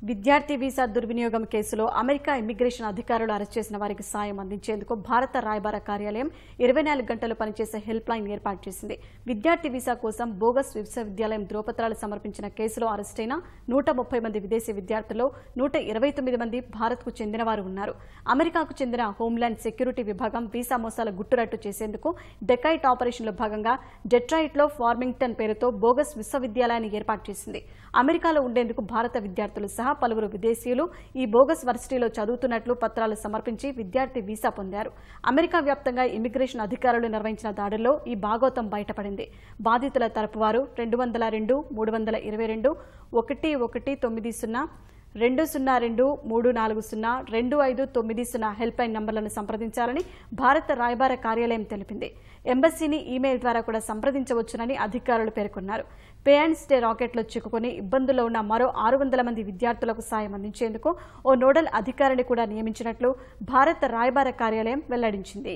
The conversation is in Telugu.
విద్యార్థి వీసా దుర్వినియోగం కేసులో అమెరికా ఇమ్మిగ్రేషన్ అధికారులు అరెస్ట్ చేసిన వారికి సాయం అందించేందుకు భారత రాయబార కార్యాలయం 24 గంటలు పనిచేసే హెల్ప్ లైన్ ఏర్పాటు చేసింది. విద్యార్థి వీసా కోసం బోగస్ విశ్వవిద్యాలయం ధ్రువపత్రాలు సమర్పించిన కేసులో అరెస్టైన 130 మంది విదేశీ విద్యార్థుల్లో 129 మంది భారత్కు చెందినవారు ఉన్నారు. అమెరికాకు చెందిన హోంల్యాండ్ సెక్యూరిటీ విభాగం వీసా మోసాల గుట్టురట్టు చేసేందుకు డెకైట్ ఆపరేషన్లో భాగంగా డెట్రాయిట్లో ఫార్మింగ్టన్ పేరుతో బోగస్ విశ్వవిద్యాలయాన్ని ఏర్పాటు చేసింది. అమెరికాలో ఉండేందుకు భారత విద్యార్థులు సహా పలువురు విదేశీయులు ఈ బోగస్ వర్సిటీలో చదువుతున్నట్లు పత్రాలు సమర్పించి విద్యార్థి వీసా పొందారు. అమెరికా వ్యాప్తంగా ఇమిగ్రేషన్ అధికారులు నిర్వహించిన దాడుల్లో ఈ భాగోతం బయటపడింది. బాధితుల తరపు వారు 202 322 1190 202 340 2590 హెల్ప్ లైన్ నంబర్లను సంప్రదించాలని భారత రాయబార కార్యాలయం తెలిపింది. ఎంబసీని ఈమెయిల్ ద్వారా కూడా సంప్రదించవచ్చునని అధికారులు పేర్కొన్నారు. పే అండ్ స్టే రాకెట్లో చిక్కుకుని ఇబ్బందుల్లో ఉన్న మరో 600 మంది విద్యార్థులకు సాయం అందించేందుకు ఓ నోడల్ అధికారిని కూడా నియమించినట్లు భారత రాయబార కార్యాలయం వెల్లడించింది.